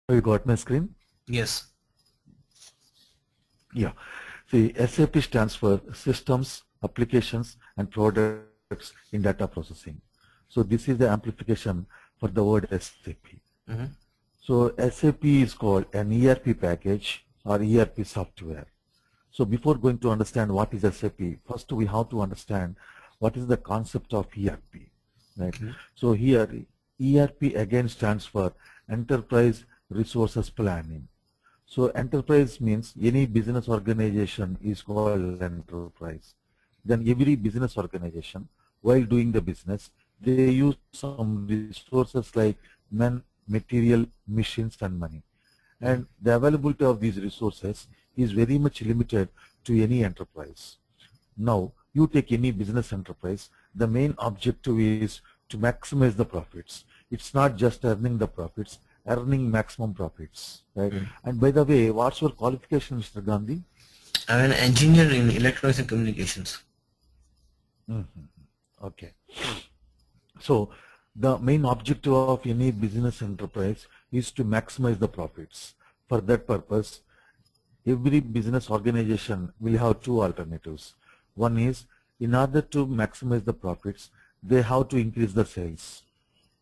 Have you got my screen? Yes. Yeah. See, SAP stands for Systems, Applications, and Products in Data Processing. So this is the amplification for the word SAP. Mm-hmm. So SAP is called an ERP package or ERP software. So before going to understand what is SAP, first we have to understand what is the concept of ERP. Right. Okay. So here ERP again stands for Enterprise Resources Planning. So enterprise means any business organization is called enterprise. Then every business organization, while doing the business, they use some resources like men, material, machines, and money. And the availability of these resources is very much limited to any enterprise. Now, you take any business enterprise, the main objective is to maximize the profits. It's not just earning the profits, earning maximum profits, right? And by the way, what's your qualification, Mr. Gandhi? I'm an engineer in electronics and communications. Okay. So the main objective of any business enterprise is to maximize the profits. For that purpose, every business organization will have two alternatives. One is, in order to maximize the profits, they have to increase the sales.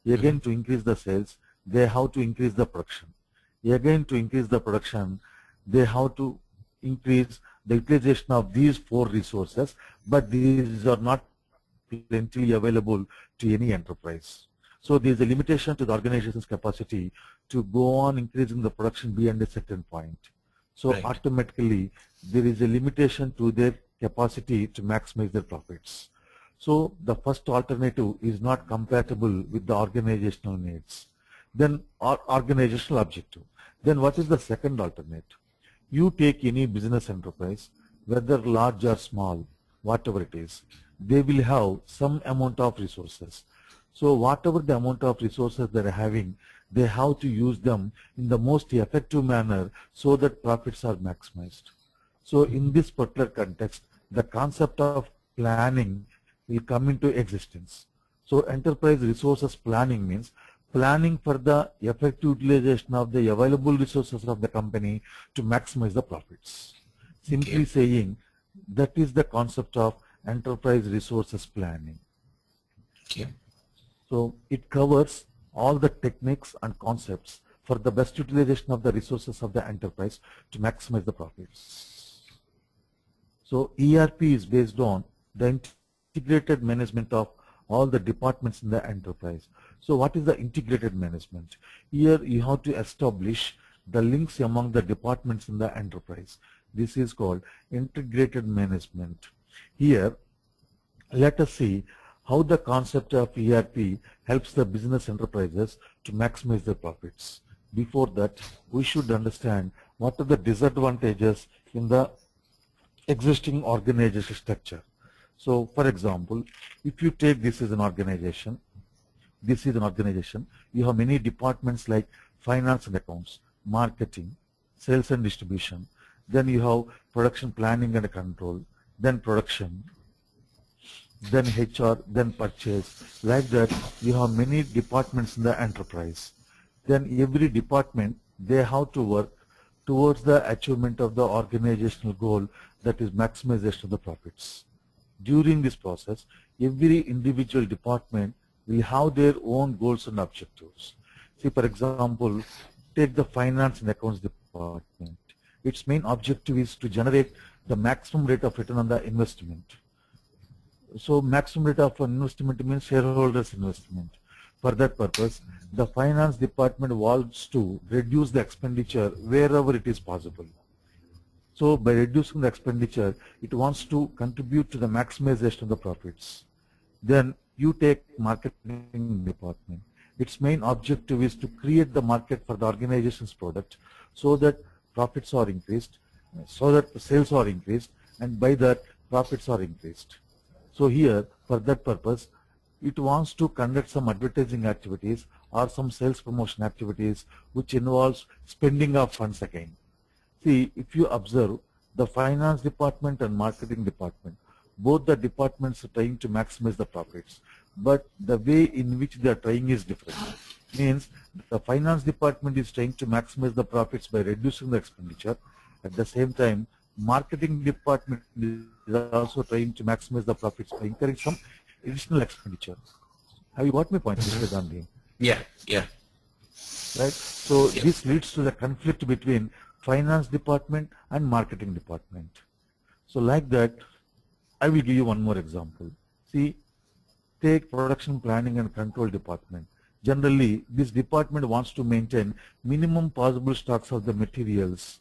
Again, to increase the sales, they have to increase the production. Again, to increase the production, they have to increase the utilization of these four resources, but these are not plenty available to any enterprise. So there is a limitation to the organization's capacity to go on increasing the production beyond a certain point. So Right. automatically there is a limitation to their capacity to maximize their profits. So the first alternative is not compatible with the organizational needs. Then organizational objective. Then what is the second alternate? You take any business enterprise, whether large or small, whatever it is, they will have some amount of resources. So whatever the amount of resources they are having, they have to use them in the most effective manner so that profits are maximized. So in this particular context, the concept of planning will come into existence. So enterprise resources planning means planning for the effective utilization of the available resources of the company to maximize the profits. Simply Okay. saying, that is the concept of enterprise resources planning. Okay. So it covers all the techniques and concepts for the best utilization of the resources of the enterprise to maximize the profits. So ERP is based on the integrated management of all the departments in the enterprise. So what is the integrated management? Here you have to establish the links among the departments in the enterprise. This is called integrated management. Here, let us see how the concept of ERP helps the business enterprises to maximize their profits. Before that, we should understand what are the disadvantages in the existing organization structure. So, for example, if you take this as an organization, you have many departments like finance and accounts, marketing, sales and distribution, then you have production planning and control, then production, then HR, then purchase. Like that, you have many departments in the enterprise. Then every department, they have to work towards the achievement of the organizational goal, that is maximization of the profits. During this process, every individual department will have their own goals and objectives. See, for example, take the finance and accounts department. Its main objective is to generate the maximum rate of return on the investment. So maximum rate of investment means shareholders' investment. For that purpose, the finance department wants to reduce the expenditure wherever it is possible. So by reducing the expenditure, it wants to contribute to the maximization of the profits. Then you take marketing department. Its main objective is to create the market for the organization's product so that profits are increased, so that sales are increased, and by that profits are increased. So here, for that purpose, it wants to conduct some advertising activities or some sales promotion activities which involves spending of funds again. See, if you observe, the finance department and marketing department, both the departments are trying to maximize the profits, but the way in which they are trying is different. Means the finance department is trying to maximize the profits by reducing the expenditure. At the same time, marketing department is also trying to maximize the profits by incurring some additional expenditure. Have you got my point, Mr. Gandhi? Yeah, yeah. Right? So Yep. this leads to the conflict between finance department and marketing department. So like that, I will give you one more example. See, take production planning and control department. Generally, this department wants to maintain minimum possible stocks of the materials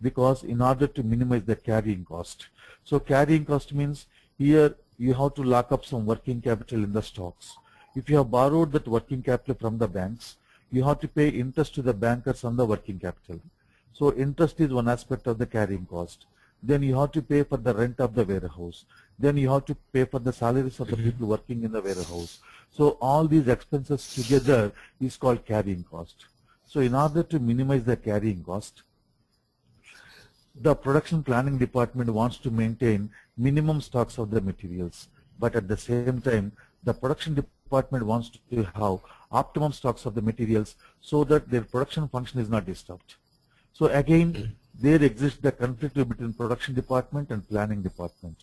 because in order to minimize the carrying cost. So carrying cost means here you have to lock up some working capital in the stocks. If you have borrowed that working capital from the banks, you have to pay interest to the bankers on the working capital. So interest is one aspect of the carrying cost. Then you have to pay for the rent of the warehouse. Then you have to pay for the salaries of the people working in the warehouse. So all these expenses together is called carrying cost. So in order to minimize the carrying cost, the production planning department wants to maintain minimum stocks of the materials, but at the same time, the production department wants to have optimum stocks of the materials so that their production function is not disturbed. So again, there exists the conflict between production department and planning department.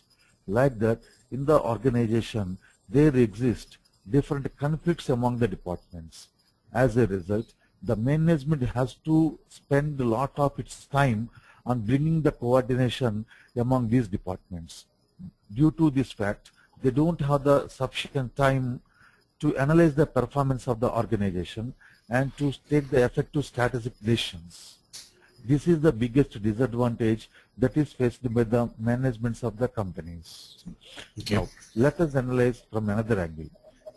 Like that, in the organization, there exist different conflicts among the departments. As a result, the management has to spend a lot of its time on bringing the coordination among these departments. Due to this fact, they don't have the sufficient time to analyze the performance of the organization and to take the effective strategic decisions. This is the biggest disadvantage that is faced by the managements of the companies. Okay. Now, let us analyze from another angle.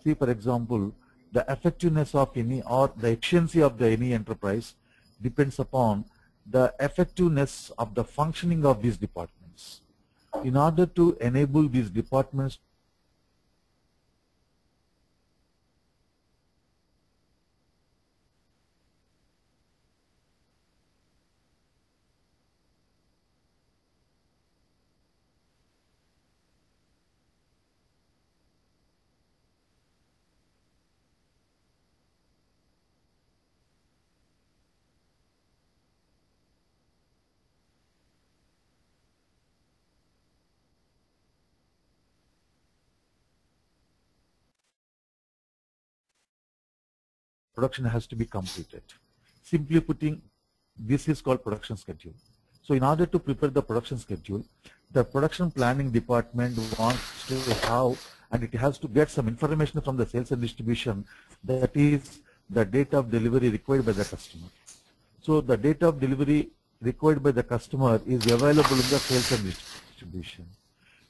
See, for example, the effectiveness of any or the efficiency of the any enterprise depends upon the effectiveness of the functioning of these departments. In order to enable these departments production has to be completed. Simply putting, this is called production schedule. So in order to prepare the production schedule, the production planning department wants to have, and it has to get some information from the sales and distribution, that is the date of delivery required by the customer. So the date of delivery required by the customer is available in the sales and distribution.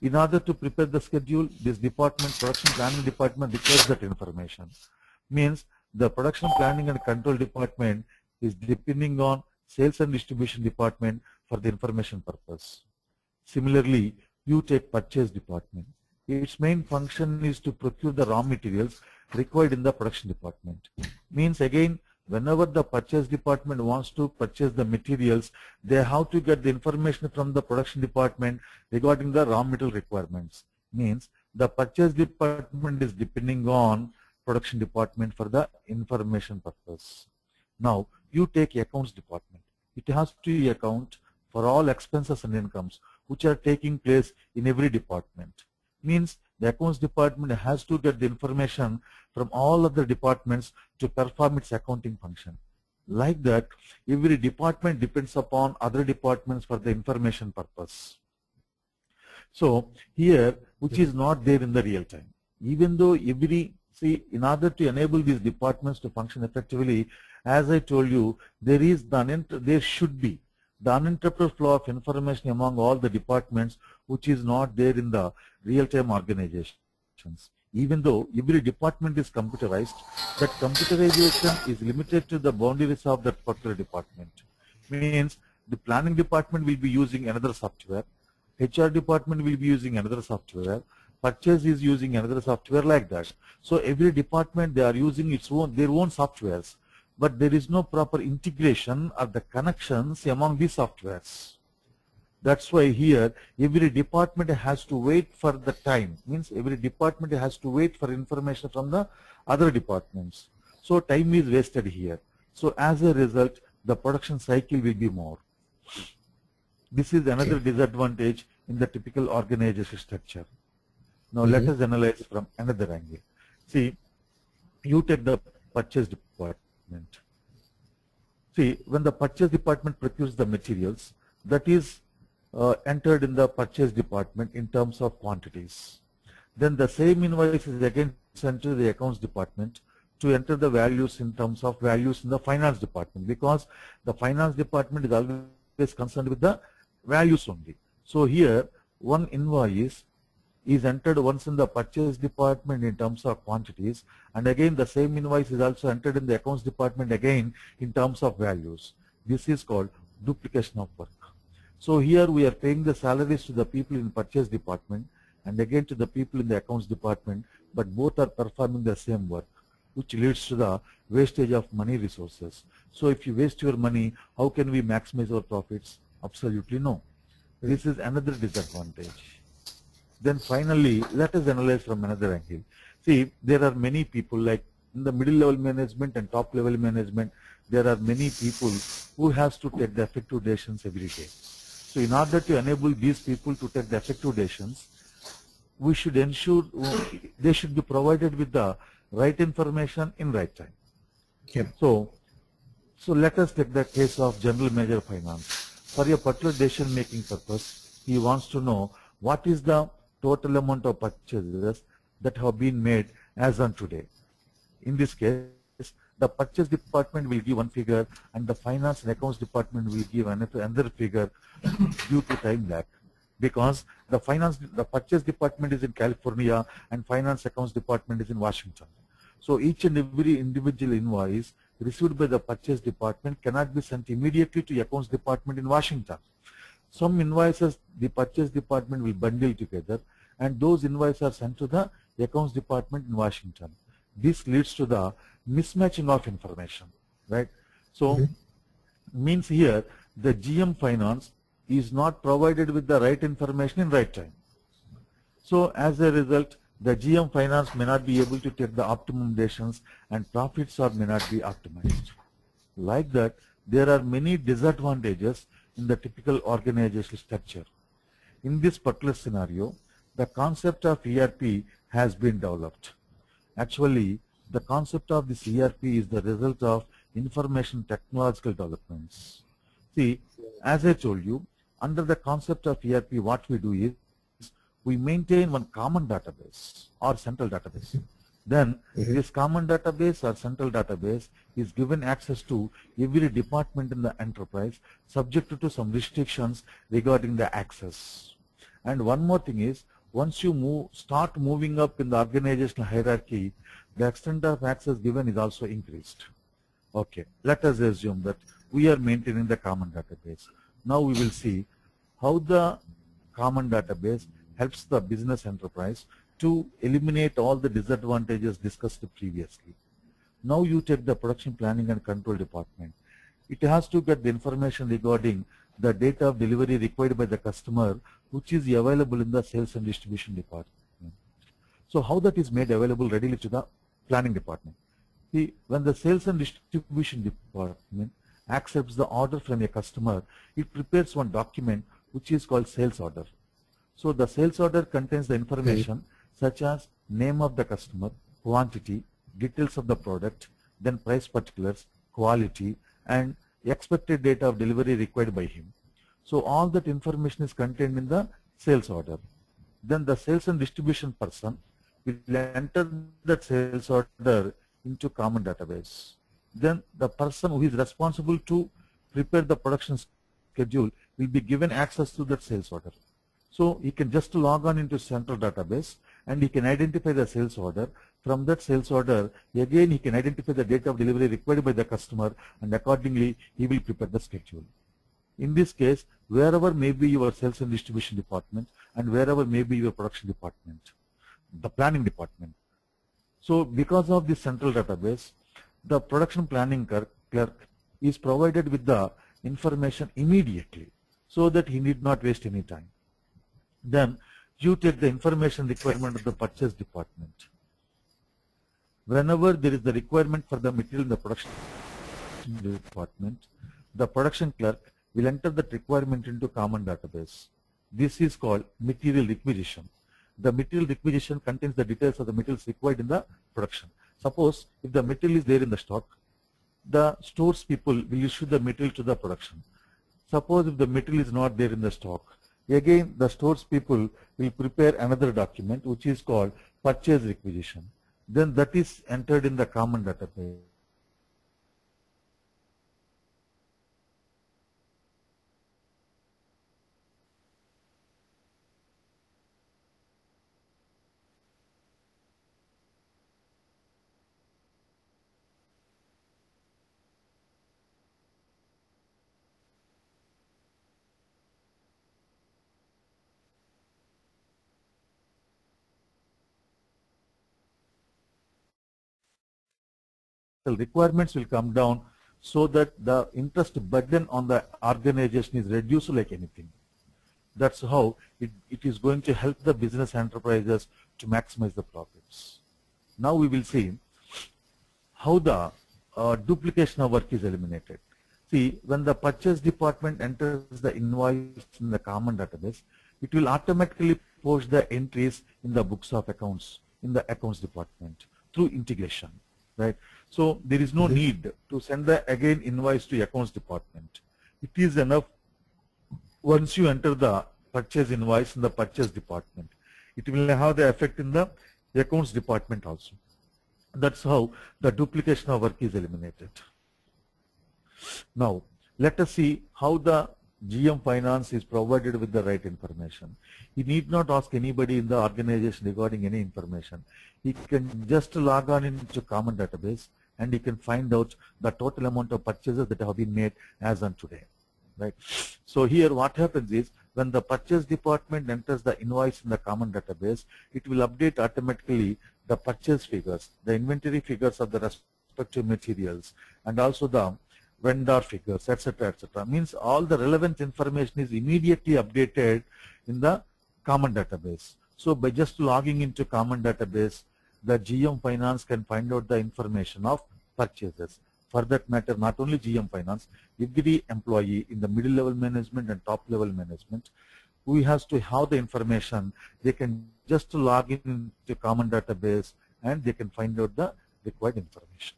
In order to prepare the schedule, this department, production planning department, requires that information. Means the production planning and control department is depending on sales and distribution department for the information purpose. Similarly, you take purchase department. Its main function is to procure the raw materials required in the production department. Means again, whenever the purchase department wants to purchase the materials, they have to get the information from the production department regarding the raw material requirements. Means the purchase department is depending on production department for the information purpose. Now, you take accounts department. It has to account for all expenses and incomes which are taking place in every department. Means the accounts department has to get the information from all other departments to perform its accounting function. Like that, every department depends upon other departments for the information purpose. So here, which is not there in the real time. Even though see, in order to enable these departments to function effectively, as I told you, there should be the uninterrupted flow of information among all the departments, which is not there in the real-time organizations. Even though every department is computerized, that computerization is limited to the boundaries of that particular department. Means the planning department will be using another software, HR department will be using another software, purchase is using another software, like that. So every department, they are using their own softwares, but there is no proper integration of the connections among these softwares. That's why here every department has to wait for the time. Means every department has to wait for information from the other departments. So time is wasted here. So as a result, the production cycle will be more. This is another disadvantage in the typical organization structure. Now let us analyze from another angle. See, you take the purchase department. See, when the purchase department procures the materials, that is entered in the purchase department in terms of quantities. Then the same invoice is again sent to the accounts department to enter the values in terms of values in the finance department, because the finance department is always concerned with the values only. So here one invoice is entered once in the purchase department in terms of quantities, and again the same invoice is also entered in the accounts department again in terms of values. This is called duplication of work. So here we are paying the salaries to the people in purchase department and again to the people in the accounts department, but both are performing the same work, which leads to the wastage of money resources. So if you waste your money, how can we maximize our profits? Absolutely no. This is another disadvantage. Then finally, let us analyze from another angle. See, there are many people, like in the middle level management and top level management, there are many people who has to take the effective decisions every day. So in order to enable these people to take the effective decisions, we should ensure they should be provided with the right information in right time. Yep. So let us take the case of general manager finance. For a particular decision making purpose, he wants to know what is the total amount of purchases that have been made as on today. In this case, the purchase department will give one figure and the finance and accounts department will give another figure due to time lag, because the purchase department is in California and finance accounts department is in Washington. So each and every individual invoice received by the purchase department cannot be sent immediately to accounts department in Washington. Some invoices the purchase department will bundle together and those invoices are sent to the accounts department in Washington. This leads to the mismatching of information, right? So means here the GM finance is not provided with the right information in right time. So as a result, the GM finance may not be able to take the optimum decisions and profits may not be optimized. Like that, there are many disadvantages in the typical organizational structure. In this particular scenario, the concept of ERP has been developed. Actually, the concept of this ERP is the result of information technological developments. See, as I told you, under the concept of ERP, what we do is we maintain one common database or central database. Then this common database or central database is given access to every department in the enterprise, subject to some restrictions regarding the access. And one more thing is, once you start moving up in the organizational hierarchy, the extent of access given is also increased. Okay, let us assume that we are maintaining the common database. Now we will see how the common database helps the business enterprise to eliminate all the disadvantages discussed previously. Now you take the production planning and control department. It has to get the information regarding the date of delivery required by the customer, which is available in the sales and distribution department. So how that is made available readily to the planning department? See, when the sales and distribution department accepts the order from a customer, it prepares one document which is called sales order. So the sales order contains the information such as name of the customer, quantity, details of the product, then price particulars, quality, and expected date of delivery required by him. So all that information is contained in the sales order. Then the sales and distribution person will enter that sales order into common database. Then the person who is responsible to prepare the production schedule will be given access to that sales order. So he can just log on into central database and he can identify the sales order. From that sales order, again he can identify the date of delivery required by the customer, and accordingly he will prepare the schedule. In this case, wherever may be your sales and distribution department and wherever may be your production department, the planning department. So because of this central database, the production planning clerk is provided with the information immediately so that he need not waste any time. Then you take the information requirement of the purchase department. whenever there is the requirement for the material in the production department, the production clerk will enter that requirement into common database. This is called material requisition. The material requisition contains the details of the materials required in the production. Suppose if the material is there in the stock, the stores people will issue the material to the production. Suppose if the material is not there in the stock, again the stores people will prepare another document which is called purchase requisition. Then that is entered in the common database. The requirements will come down so that the interest burden on the organization is reduced like anything. That's how it is going to help the business enterprises to maximize the profits. Now we will see how the duplication of work is eliminated. See, when the purchase department enters the invoice in the common database, it will automatically post the entries in the books of accounts in the accounts department through integration, right? So there is no need to send the again invoice to accounts department. It is enough once you enter the purchase invoice in the purchase department. It will have the effect in the accounts department also. That's how the duplication of work is eliminated. Now let us see how the GM Finance is provided with the right information. He need not ask anybody in the organization regarding any information. He can just log on into common database and he can find out the total amount of purchases that have been made as on today, right? So here what happens is when the purchase department enters the invoice in the common database, it will update automatically the purchase figures, the inventory figures of the respective materials, and also the vendor figures, etc., etc. Means all the relevant information is immediately updated in the common database. So by just logging into common database, the GM Finance can find out the information of purchases. For that matter, not only GM Finance, every employee in the middle level management and top level management who has to have the information, they can just log in to common database and they can find out the required information.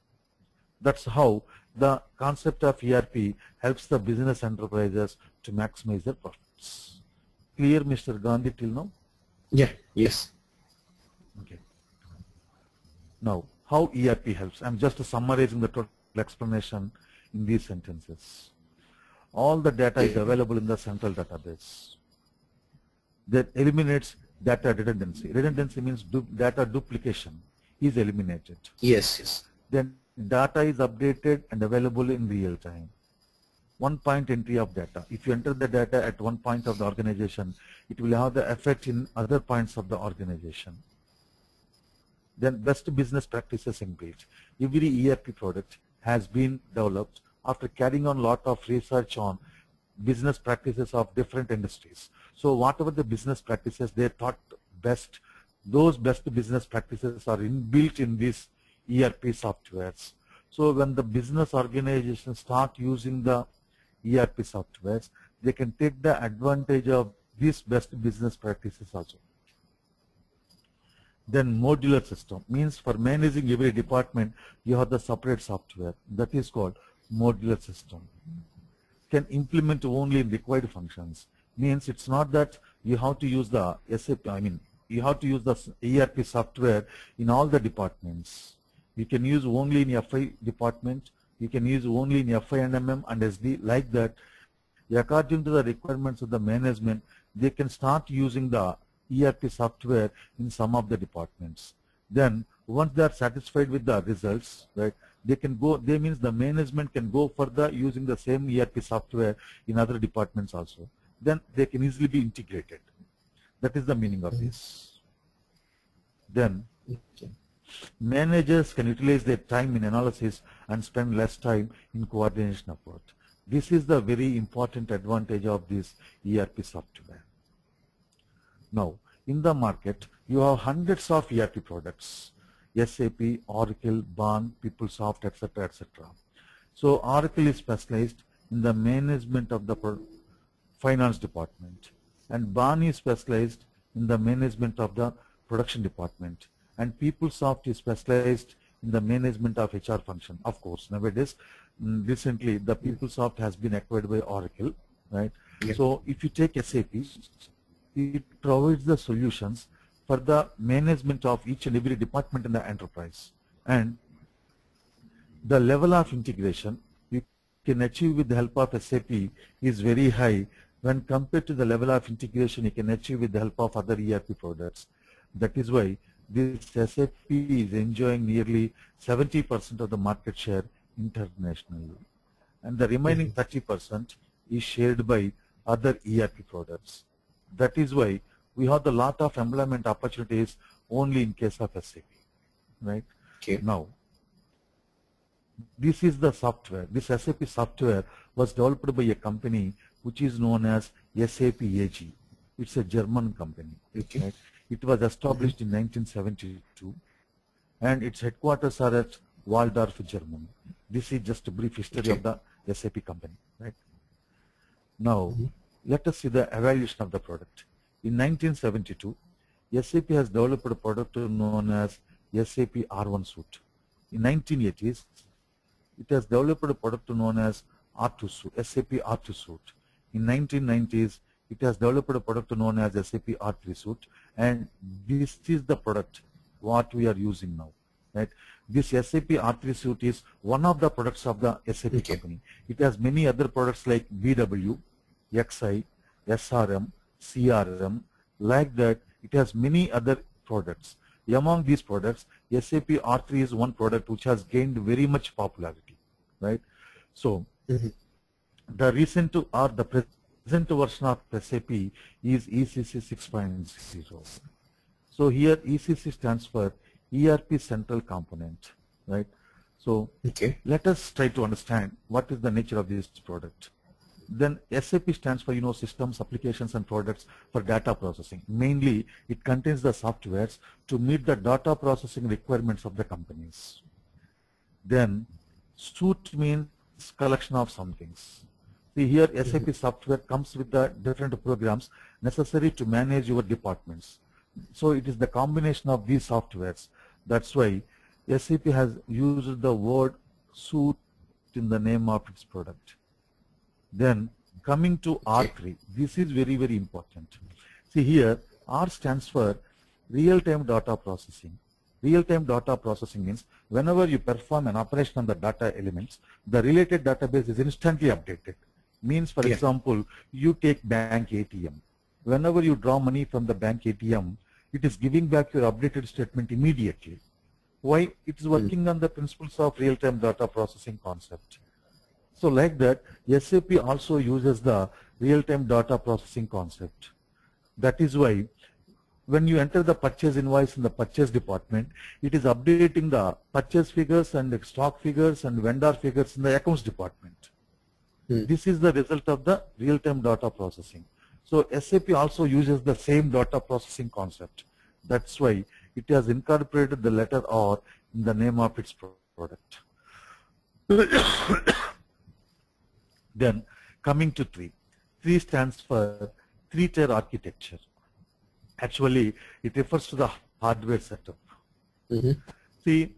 That's how the concept of ERP helps the business enterprises to maximize their profits. Clear, Mr. Gandhi, till now? Yeah. Yes. Okay. Now, how ERP helps? I'm just summarizing the total explanation in these sentences. All the data is available in the central database. That eliminates data redundancy. Redundancy means data duplication is eliminated. Yes. Yes. Then data is updated and available in real time. One point entry of data. If you enter the data at one point of the organization, it will have the effect in other points of the organization. Then best business practices inbuilt. Every ERP product has been developed after carrying on a lot of research on business practices of different industries. So whatever the business practices they thought best, those best business practices are inbuilt in these ERP softwares. So when the business organizations start using the ERP softwares, they can take the advantage of these best business practices also. Then modular system means for managing every department, you have the separate software that is called modular system. Can implement only in required functions. Means it's not that you have to use the SAP, you have to use the ERP software in all the departments. You can use only in FI department, you can use only in FI and MM and SD, like that. According to the requirements of the management, they can start using the ERP software in some of the departments. Then once they are satisfied with the results, right, they can go, they means the management can go further using the same ERP software in other departments also. Then they can easily be integrated. That is the meaning of this. Then managers can utilize their time in analysis and spend less time in coordination effort. This is the very important advantage of this ERP software. Now, in the market, you have hundreds of ERP products. SAP, Oracle, BAN, PeopleSoft, etc., etc. So Oracle is specialized in the management of the finance department, and BAN is specialized in the management of the production department, and PeopleSoft is specialized in the management of HR function. Of course, nowadays, recently the PeopleSoft has been acquired by Oracle, right? Yeah. So if you take SAP, it provides the solutions for the management of each and every department in the enterprise, and the level of integration you can achieve with the help of SAP is very high when compared to the level of integration you can achieve with the help of other ERP products. That is why this SAP is enjoying nearly 70% of the market share internationally, and the remaining 30% is shared by other ERP products. That is why we have a lot of employment opportunities only in case of SAP, right? Okay. Now, this is the software. This SAP software was developed by a company which is known as SAP AG. It's a German company. Okay. Right? It was established in 1972, and its headquarters are at Waldorf, Germany. This is just a brief history of the SAP company. Right? Now, let us see the evaluation of the product. In 1972, SAP has developed a product known as SAP R1 Suite. In 1980s, it has developed a product known as R2 Suite, SAP R2 Suite. In 1990s, it has developed a product known as SAP R3 Suite, and this is the product what we are using now. Right? This SAP R3 Suite is one of the products of the SAP company. It has many other products like BW, XI, SRM, CRM. Like that, it has many other products. Among these products, SAP R3 is one product which has gained very much popularity, right? So, the recent or the present version of SAP is ECC 6.0. So here ECC stands for ERP Central Component, right? So let us try to understand what is the nature of this product. Then SAP stands for, systems, applications, and products for data processing. Mainly, it contains the softwares to meet the data processing requirements of the companies. Then, suite means collection of some things. See here, SAP software comes with the different programs necessary to manage your departments. So it is the combination of these softwares. That's why SAP has used the word suite in the name of its product. Then coming to R3, this is very, very important. See here, R stands for real-time data processing. Real-time data processing means whenever you perform an operation on the data elements, the related database is instantly updated. Means, for example, you take bank ATM. Whenever you draw money from the bank ATM, it is giving back your updated statement immediately. Why? It is working on the principles of real-time data processing concept. So like that, SAP also uses the real-time data processing concept. That is why when you enter the purchase invoice in the purchase department, it is updating the purchase figures and the stock figures and vendor figures in the accounts department. This is the result of the real-time data processing. So SAP also uses the same data processing concept. That's why it has incorporated the letter R in the name of its product. Then coming to 3. 3 stands for 3-tier architecture. Actually, it refers to the hardware setup. See,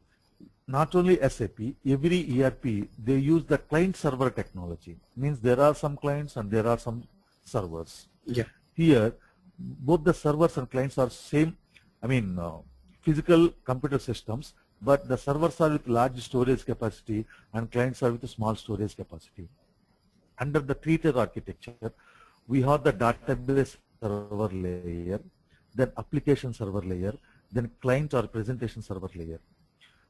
not only SAP, every ERP, they use the client-server technology. Means there are some clients and there are some servers. Here, both the servers and clients are same, physical computer systems, but the servers are with large storage capacity and clients are with small storage capacity. Under the 3-tier architecture, we have the database server layer, then application server layer, then client or presentation server layer.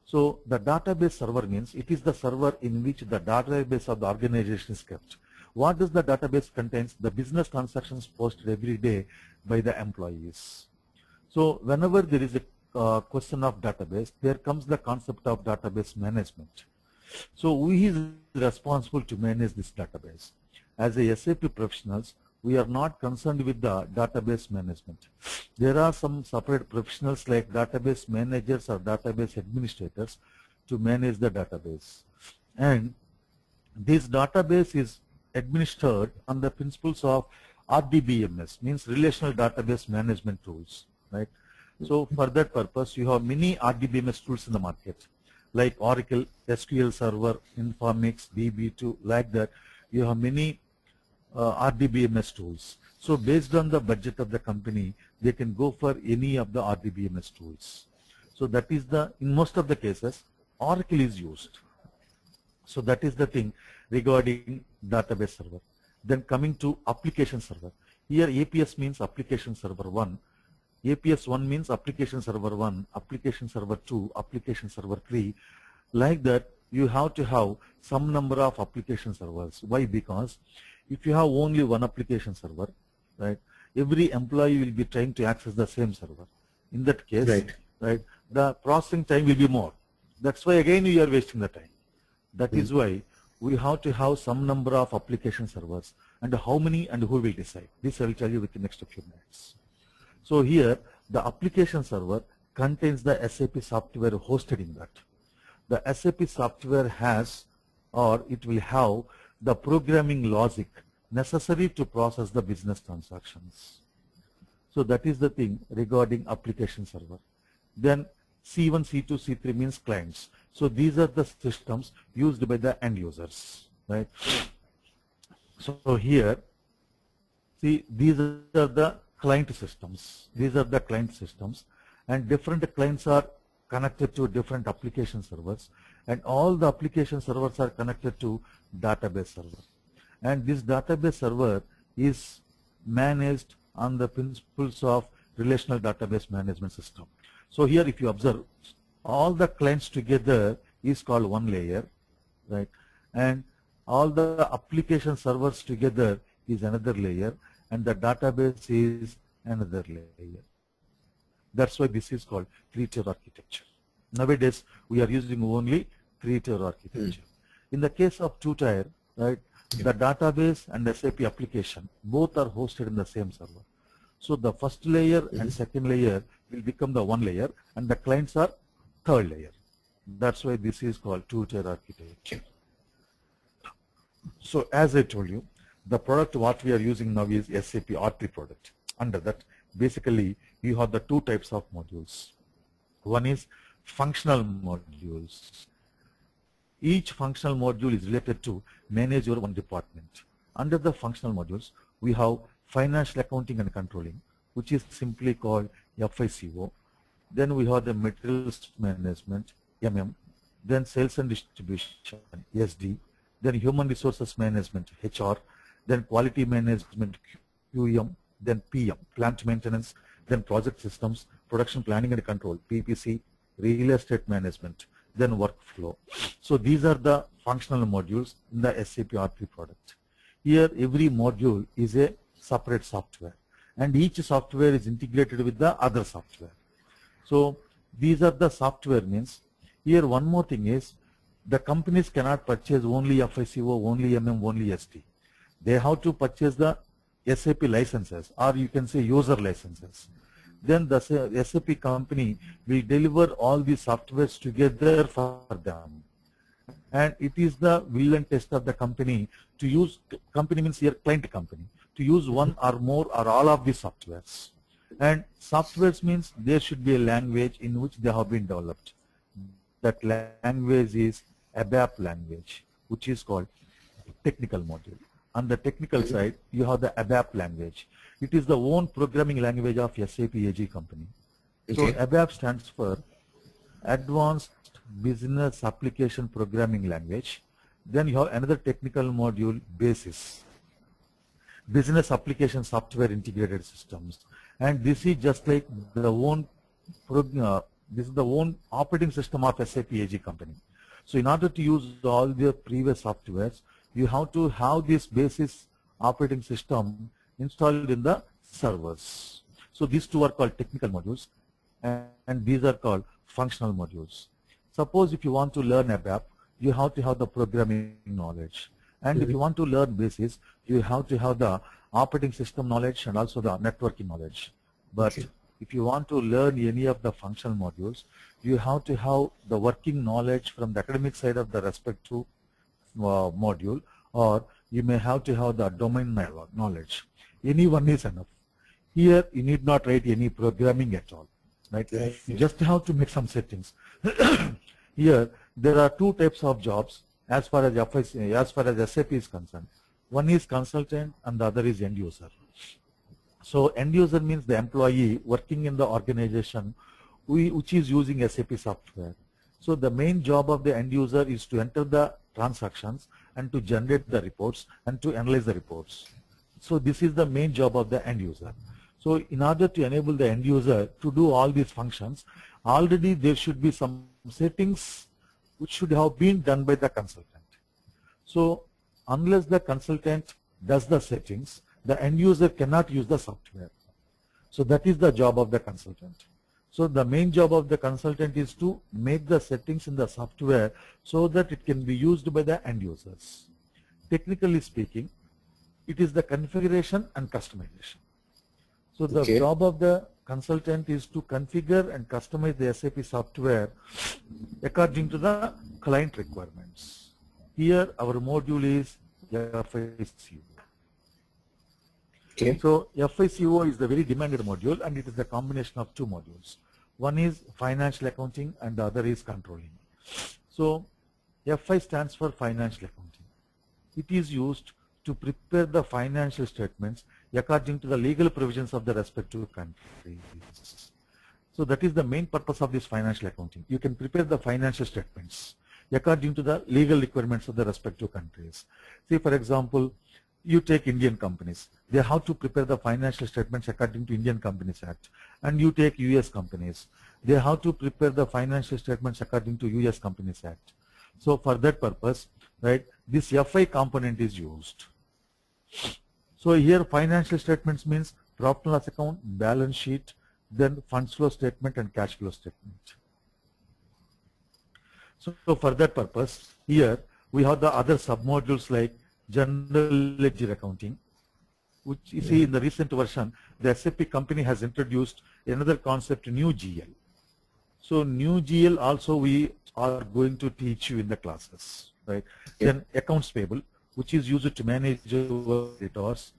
So the database server means it is the server in which the database of the organization is kept. What does the database contains? The business transactions posted every day by the employees. So whenever there is a question of database, there comes the concept of database management. So we is responsible to manage this database. As a SAP professionals, we are not concerned with the database management. There are some separate professionals like database managers or database administrators to manage the database. And this database is administered on the principles of RDBMS, means Relational Database Management Tools, right? So for that purpose, you have many RDBMS tools in the market, like Oracle, SQL Server, Informix, DB2, like that. You have many RDBMS tools. So based on the budget of the company, they can go for any of the RDBMS tools. So that is in most of the cases, Oracle is used. So that is the thing regarding database server. Then coming to application server. Here APS means application server 1. APS 1 means application server 1, application server 2, application server 3. Like that, you have to have some number of application servers. Why? Because if you have only one application server, right, every employee will be trying to access the same server. In that case, right, the processing time will be more. That's why again you are wasting the time. That is why we have to have some number of application servers, and how many and who will decide. This I will tell you within the next few minutes. So here the application server contains the SAP software hosted in that. The SAP software has, or it will have, the programming logic necessary to process the business transactions. So that is the thing regarding application server. Then C1, C2, C3 means clients. So these are the systems used by the end users, right? So here, see, these are the client systems. These are the client systems, and different clients are connected to different application servers, and all the application servers are connected to database server. And this database server is managed on the principles of relational database management system. So here if you observe, all the clients together is called one layer, right? And all the application servers together is another layer, and the database is another layer. That's why this is called three-tier architecture. Nowadays, we are using only three-tier architecture. In the case of two-tier, right, the database and SAP application both are hosted in the same server. So the first layer and second layer will become the one layer, and the clients are third layer. That's why this is called two-tier architecture. So as I told you, the product what we are using now is SAP R3 product. Under that, basically, you have the two types of modules. One is functional modules. Each functional module is related to manage your one department. Under the functional modules, we have financial accounting and controlling, which is simply called FICO. Then we have the materials management, MM. Then sales and distribution, SD. Then human resources management, HR. Then quality management, QM. Then PM, plant maintenance. Then project systems, production planning and control, PPC, real estate management. Then workflow. So these are the functional modules in the SAP R3 product. Here every module is a separate software, and each software is integrated with the other software. So these are the software means. Here one more thing is, the companies cannot purchase only FICO, only MM, only SD. They have to purchase the SAP licenses, or you can say user licenses. Then the SAP company will deliver all these softwares together for them. And it is the will and test of the company to use, company means your client company, to use one or more or all of these softwares. And softwares means there should be a language in which they have been developed. That language is ABAP language, which is called technical module. On the technical side, you have the ABAP language. It is the own programming language of SAP AG company. So ABAP stands for Advanced Business Application Programming Language. Then you have another technical module, BASIS, Business Application Software Integrated Systems. And this is just like the own this is the own operating system of SAP AG company. So in order to use all the previous softwares, you have to have this BASIS operating system installed in the servers. So these two are called technical modules, and these are called functional modules. Suppose if you want to learn ABAP, you have to have the programming knowledge. And if you want to learn BASIS, you have to have the operating system knowledge and also the networking knowledge. But Okay. if you want to learn any of the functional modules, you have to have the working knowledge from the academic side of the respective module, or you may have to have the domain knowledge. Any one is enough. Here you need not write any programming at all, right? Right. You just have to make some settings. Here there are two types of jobs as far as SAP is concerned. One is consultant and the other is end user. So end user means the employee working in the organization which is using SAP software. So the main job of the end user is to enter the transactions and to generate the reports and to analyze the reports. So this is the main job of the end user. So in order to enable the end user to do all these functions, already there should be some settings which should have been done by the consultant. So unless the consultant does the settings, the end user cannot use the software. So that is the job of the consultant. So the main job of the consultant is to make the settings in the software so that it can be used by the end users. Technically speaking, it is the configuration and customization. So the job of the consultant is to configure and customize the SAP software according to the client requirements. Here our module is FICO. Okay. So FICO is the very demanded module, and it is the combination of two modules. One is financial accounting and the other is controlling. So FI stands for financial accounting. It is used to prepare the financial statements according to the legal provisions of the respective countries. So that is the main purpose of this financial accounting. You can prepare the financial statements according to the legal requirements of the respective countries. See, for example, you take Indian companies. They have to prepare the financial statements according to Indian Companies Act. And you take US companies. They have to prepare the financial statements according to US Companies Act. So for that purpose, right, this FI component is used. So here financial statements means profit and loss account, balance sheet, then funds flow statement and cash flow statement. So for that purpose, here we have the other submodules like general ledger accounting, which you see in the recent version, the SAP company has introduced another concept, new GL. So new GL also we are going to teach you in the classes, right? Then accounts payable, which is used to manage our creditors,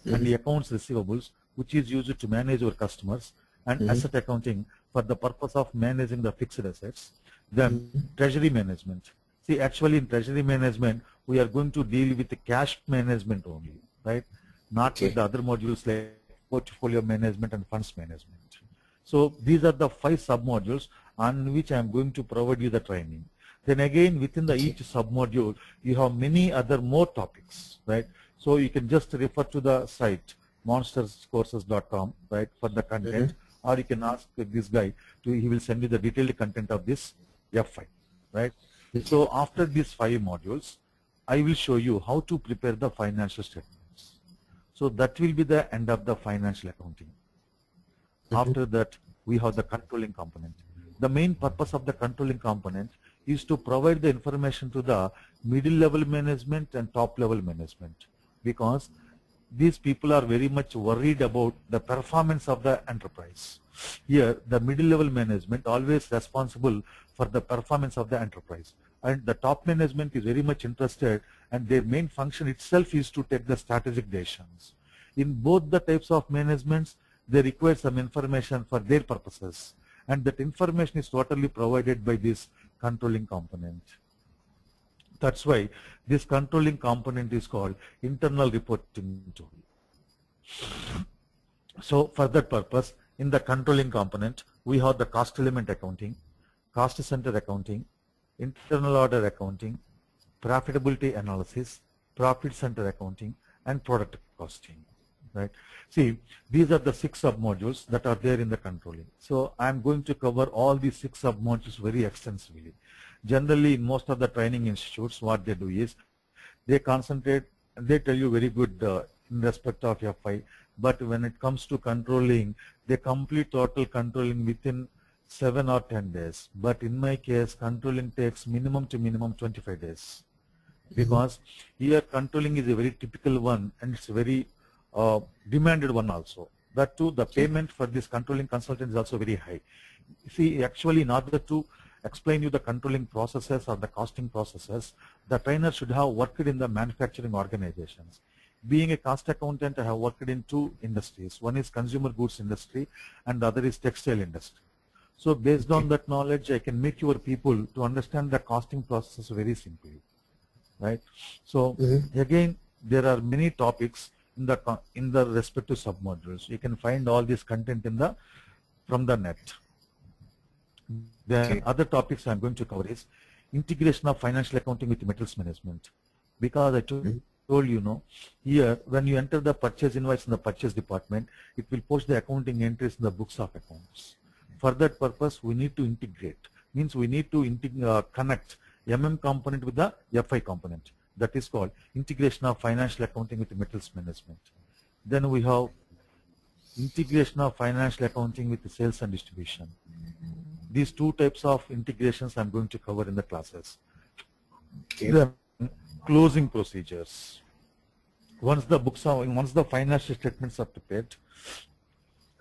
and the accounts receivables, which is used to manage our customers, and asset accounting for the purpose of managing the fixed assets. Then treasury management. See, actually in treasury management, we are going to deal with the cash management only, right? Not with the other modules like portfolio management and funds management. So these are the 5 submodules on which I am going to provide you the training. Then again, within the each submodule, you have many other more topics, right? So you can just refer to the site monsterscourses.com, right, for the content, or you can ask this guy he will send you the detailed content of this F5, right? So after these 5 modules, I will show you how to prepare the financial statements. So that will be the end of the financial accounting. After that, we have the controlling component. The main purpose of the controlling component is to provide the information to the middle level management and top level management, because these people are very much worried about the performance of the enterprise. Here, the middle level management always responsible for the performance of the enterprise, and the top management is very much interested, and their main function itself is to take the strategic decisions. In both the types of managements, they require some information for their purposes, and that information is totally provided by this controlling component. That's why this controlling component is called internal reporting tool. So for that purpose, in the controlling component, we have the cost element accounting, cost center accounting, internal order accounting, profitability analysis, profit center accounting, and product costing, right? See, these are the 6 submodules that are there in the controlling. So I'm going to cover all these 6 submodules very extensively. Generally, in most of the training institutes, what they do is they concentrate and they tell you very good in respect of FI, but when it comes to controlling, they complete total controlling within 7 or 10 days. But in my case, controlling takes minimum to minimum 25 days. Because here controlling is a very typical one, and it's very demanded one also. That too, the payment for this controlling consultant is also very high. See, actually, in order to explain you the controlling processes or the costing processes, the trainer should have worked in the manufacturing organizations. Being a cost accountant, I have worked in two industries. One is consumer goods industry and the other is textile industry. So based on that knowledge, I can make your people to understand the costing process very simply, right? So again, there are many topics in the respective submodules. You can find all this content from the net. The other topics I'm going to cover is integration of financial accounting with materials management. Because I told you, here when you enter the purchase invoice in the purchase department, it will post the accounting entries in the books of accounts. For that purpose, we need to integrate. Means we need to connect component with the FI component. That is called integration of financial accounting with materials management. Then we have integration of financial accounting with the sales and distribution. These two types of integrations I'm going to cover in the classes. Then closing procedures. Once the financial statements are prepared,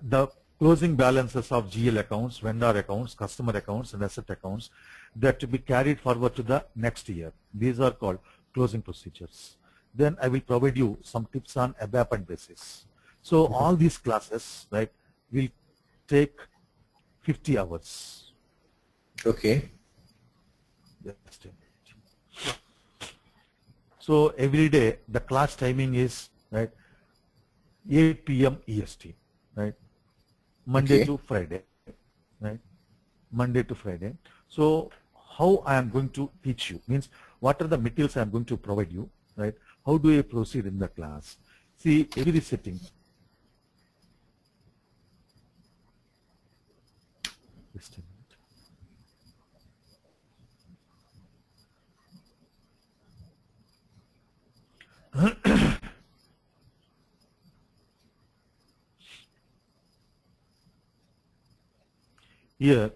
the closing balances of GL accounts, vendor accounts, customer accounts, and asset accounts that to be carried forward to the next year. These are called closing procedures. Then I will provide you some tips on ABAP and basis. So all these classes, right, will take 50 hours. Okay. So every day the class timing is 8 p.m. EST, right? Monday to Friday, right? Monday to Friday. So how I am going to teach you means what are the materials I am going to provide you, right? How do I proceed in the class? See, every setting. Just a minute. Here,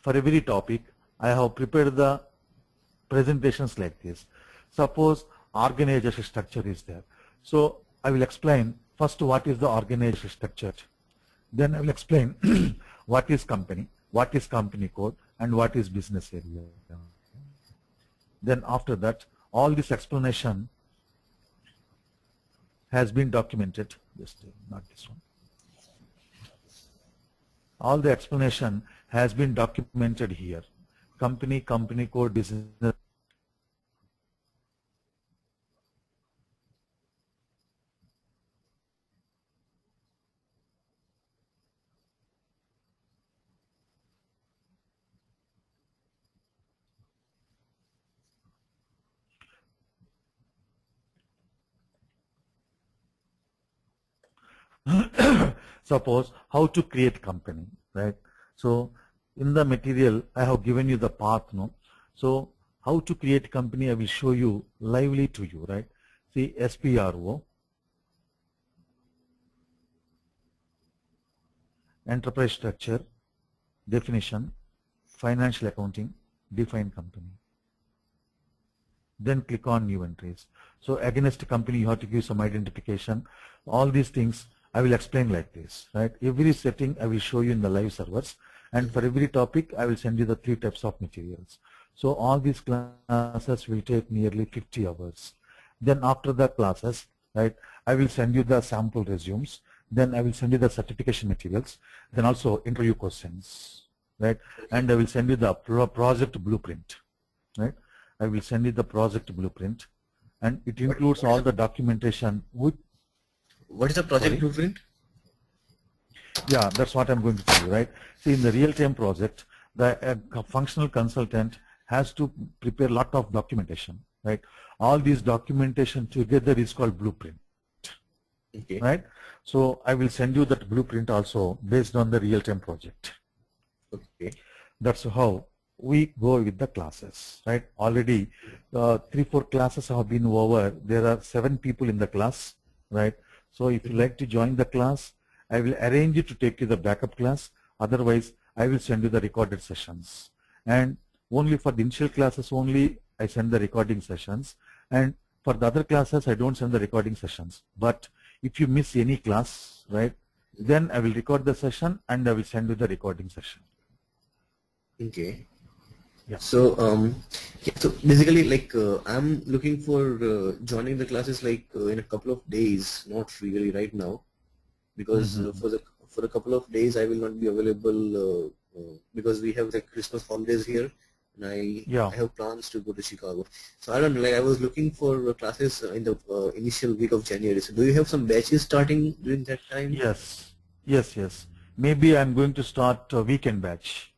for every topic, I have prepared the presentations like this. Suppose organization structure is there. So I will explain first what is the organization structure. Then I will explain what is company code, and what is business area. Then after that, all this explanation has been documented. Just not this one. All the explanation has been documented here. Company code, business. Suppose how to create company, right? So in the material I have given you the path, no? So how to create company I will show you lively to you, right? See, SPRO, enterprise structure, definition, financial accounting, define company. Then click on new entries. So against company you have to give some identification. All these things I will explain like this, right? Every setting I will show you in the live servers, and for every topic I will send you the 3 types of materials. So all these classes will take nearly 50 hours. Then after the classes, right, I will send you the sample resumes. Then I will send you the certification materials. Then also interview questions, right? And I will send you the project blueprint, right? I will send you the project blueprint, and it includes all the documentation. What is the project blueprint? Yeah, that's what I'm going to tell you, right? See, in the real-time project, the functional consultant has to prepare a lot of documentation, right? All these documentation together is called blueprint, right? So I will send you that blueprint also based on the real-time project. Okay. That's how we go with the classes, right? Already 3-4 classes have been over. There are 7 people in the class, right? So if you like to join the class, I will arrange you to take you the backup class. Otherwise, I will send you the recorded sessions. And only for the initial classes only, I send the recording sessions. And for the other classes, I don't send the recording sessions. But if you miss any class, right, then I will record the session and I will send you the recording session. Okay. Yeah. So yeah, so basically like I'm looking for joining the classes like in a couple of days, not really right now, because for a couple of days I will not be available because we have the Christmas holidays here, and Yeah. I have plans to go to Chicago. So I don't know, like I was looking for classes in the initial week of January. So do you have some batches starting during that time? Yes. Yes. Yes. Maybe I'm going to start a weekend batch.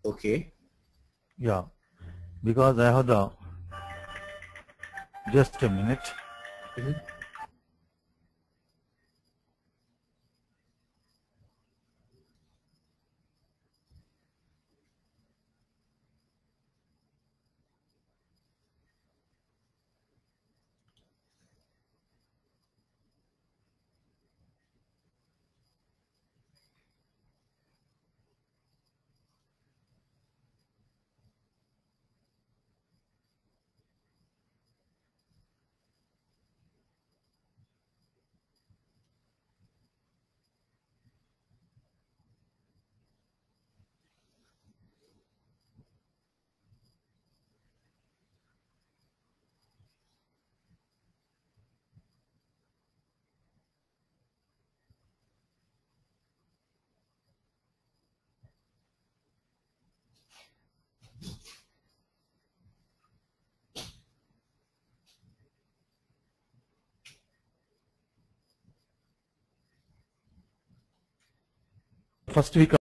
Okay. Yeah. Because I have the, just a minute. Mhm. First week